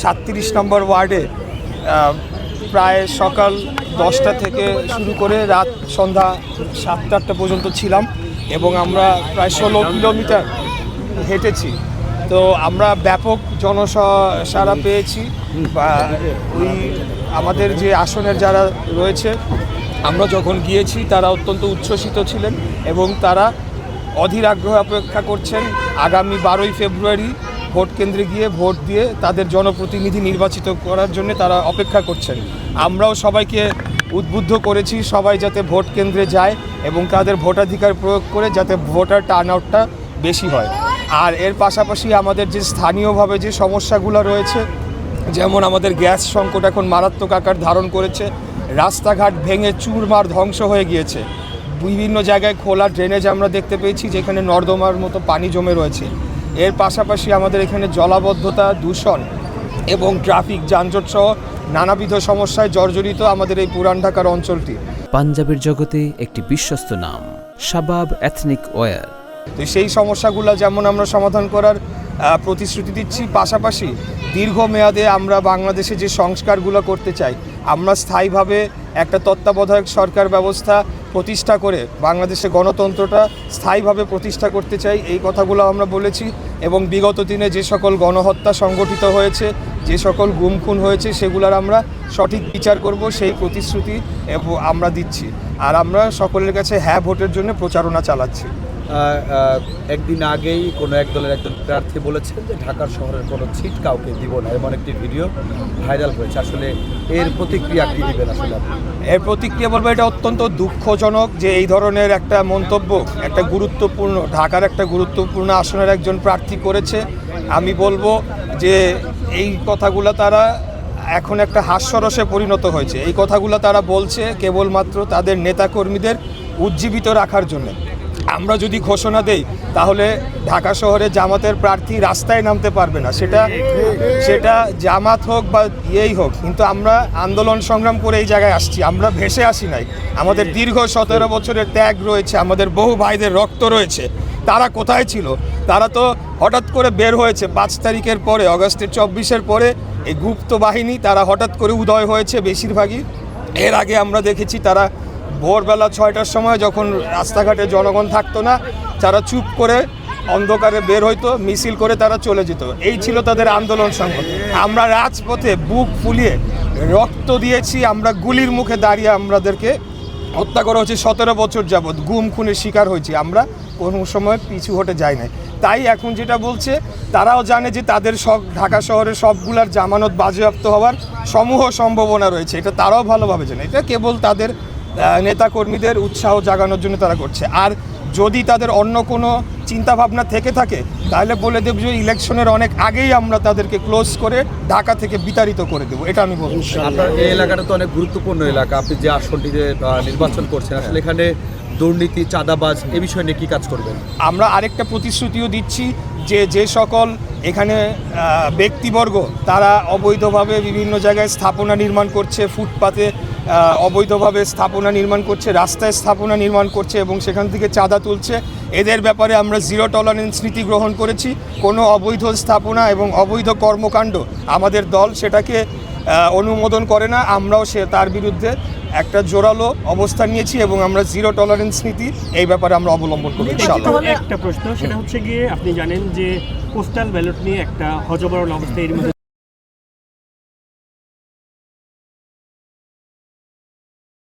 37 নম্বর ওয়ার্ডে প্রায় সকাল 10টা থেকে শুরু করে রাত সন্ধ্যা 7-8টা পর্যন্ত ছিলাম এবং আমরা প্রায় 16 কিলোমিটার হেঁটেছি। তো আমরা ব্যাপক জনসাড়া পেয়েছি। ওই আমাদের যে আসনের যারা রয়েছে আমরা যখন গিয়েছি তারা অত্যন্ত উচ্ছ্বসিত ছিলেন এবং তারা অধীর আগ্রহে অপেক্ষা করছেন আগামী 12ই ফেব্রুয়ারি ভোট কেন্দ্রে গিয়ে ভোট দিয়ে তাদের জনপ্রতিনিধি নির্বাচিত করার জন্য তারা অপেক্ষা করছেন। আমরাও সবাইকে উদ্বুদ্ধ করেছি সবাই যাতে ভোট কেন্দ্রে যায় এবং তাদের ভোটাধিকার প্রয়োগ করে যাতে ভোটার টার্ন আউটটা বেশি হয়। আর এর পাশাপাশি আমাদের যে স্থানীয়ভাবে যে সমস্যাগুলো রয়েছে, যেমন আমাদের গ্যাস সংকট এখন মারাত্মক আকার ধারণ করেছে, রাস্তাঘাট ভেঙে চুরমার ধ্বংস হয়ে গিয়েছে, বিভিন্ন জায়গায় খোলা ড্রেনেজ আমরা দেখতে পেয়েছি যেখানে নর্দমার মতো পানি জমে রয়েছে। এর পাশাপাশি আমাদের এখানে জলাবদ্ধতা, দূষণ এবং ট্রাফিক যানজট সহ নানাবিধ সমস্যায় জর্জরিত আমাদের এই পুরান ঢাকার অঞ্চলটি। পাঞ্জাবের জগতে একটি বিশ্বস্ত নাম শাবাব এথনিক ওয়্যার। তো সেই সমস্যাগুলো যেমন আমরা সমাধান করার প্রতিশ্রুতি দিচ্ছি, পাশাপাশি দীর্ঘমেয়াদে আমরা বাংলাদেশে যে সংস্কারগুলো করতে চাই, আমরা স্থায়ীভাবে একটা তত্ত্বাবধায়ক সরকার ব্যবস্থা প্রতিষ্ঠা করে বাংলাদেশে গণতন্ত্রটা স্থায়ীভাবে প্রতিষ্ঠা করতে চাই, এই কথাগুলো আমরা বলেছি। এবং বিগত দিনে যে সকল গণহত্যা সংগঠিত হয়েছে, যে সকল গুম খুন হয়েছে, সেগুলোর আমরা সঠিক বিচার করব সেই প্রতিশ্রুতি আমরা দিচ্ছি। আর আমরা সকলের কাছে হ্যাঁ ভোটের জন্য প্রচারণা চালাচ্ছি। একদিন আগেই কোনো এক দলের একজন প্রার্থী বলেছেন যে ঢাকার শহরের কোনো সিট কাউকে দিব না, এমন একটি ভিডিও ভাইরাল হয়েছে। আসলে এর প্রতিক্রিয়া কী দিবেন? আসলে এর প্রতিক্রিয়া বলবো এটা অত্যন্ত দুঃখজনক যে এই ধরনের একটা মন্তব্য একটা গুরুত্বপূর্ণ ঢাকার একটা গুরুত্বপূর্ণ আসনের একজন প্রার্থী করেছে। আমি বলবো যে এই কথাগুলো তারা এখন একটা হাস্যরসে পরিণত হয়েছে। এই কথাগুলো তারা বলছে কেবলমাত্র তাদের নেতাকর্মীদের উজ্জীবিত রাখার জন্য। আমরা যদি ঘোষণা দেই তাহলে ঢাকা শহরে জামাতের প্রার্থী রাস্তায় নামতে পারবে না, সেটা জামাত হোক বা ইয়েই হোক। কিন্তু আমরা আন্দোলন সংগ্রাম করে এই জায়গায় আসছি, আমরা ভেসে আসি নাই। আমাদের দীর্ঘ 17 বছরের ত্যাগ রয়েছে, আমাদের বহু ভাইদের রক্ত রয়েছে। তারা কোথায় ছিল? তারা তো হঠাৎ করে বের হয়েছে 5 তারিখের পরে, অগাস্টের 24-এর পরে এই গুপ্ত বাহিনী তারা হঠাৎ করে উদয় হয়েছে বেশিরভাগই। এর আগে আমরা দেখেছি তারা ভোরবেলা 6টার সময় যখন রাস্তাঘাটে জনগণ থাকতো না, তারা চুপ করে অন্ধকারে বের হইতো, মিছিল করে তারা চলে যেত। এই ছিল তাদের আন্দোলন সংগঠন। আমরা রাজপথে বুক ফুলিয়ে রক্ত দিয়েছি, আমরা গুলির মুখে দাঁড়িয়ে আমাদেরকে হত্যা করা হচ্ছে 17 বছর যাবৎ, গুম খুনের শিকার হয়েছি। আমরা কোনো সময় পিছু হটে যাই নাই। তাই এখন যেটা বলছে, তারাও জানে যে তাদের সব ঢাকা শহরের সবগুলার জামানত বাজেয়াপ্ত হওয়ার সমূহ সম্ভাবনা রয়েছে, এটা তারাও ভালোভাবে জানে। এটা কেবল তাদের নেতাকর্মীদের উৎসাহ জাগানোর জন্য তারা করছে। আর যদি তাদের অন্য কোনো চিন্তাভাবনা থেকে থাকে তাহলে বলে দেব যে ইলেকশনের অনেক আগেই আমরা তাদেরকে ক্লোজ করে ঢাকা থেকে বিতাড়িত করে দেবো, এটা আমি বলবো। আপনার এই এলাকাটা তো অনেক গুরুত্বপূর্ণ এলাকা, আপনি যে আসনটিতে নির্বাচন করছেন, আসলে এখানে দুর্নীতি, চাঁদাবাজ এ বিষয়ে নিয়ে কী কাজ করবেন? আমরা আরেকটা প্রতিশ্রুতিও দিচ্ছি যে সকল এখানে ব্যক্তিবর্গ তারা অবৈধভাবে বিভিন্ন জায়গায় স্থাপনা নির্মাণ করছে, ফুটপাতে অবৈধভাবে স্থাপনা নির্মাণ করছে, রাস্তায় স্থাপনা নির্মাণ করছে এবং সেখান থেকে চাঁদা তুলছে, এদের ব্যাপারে আমরা 0 টলারেন্স নীতি গ্রহণ করেছি। কোনো অবৈধ স্থাপনা এবং অবৈধ কর্মকাণ্ড আমাদের দল সেটাকে অনুমোদন করে না। আমরাও তার বিরুদ্ধে একটা জোরালো অবস্থান নিয়েছি এবং আমরা 0 টলারেন্স নীতি এই ব্যাপারে আমরা অবলম্বন করব ইনশাআল্লাহ। একটা প্রশ্ন, সেটা হচ্ছে গিয়ে আপনি জানেন যে পোস্টাল ব্যালট নিয়ে একটা হযবরল অবস্থা এর মধ্যে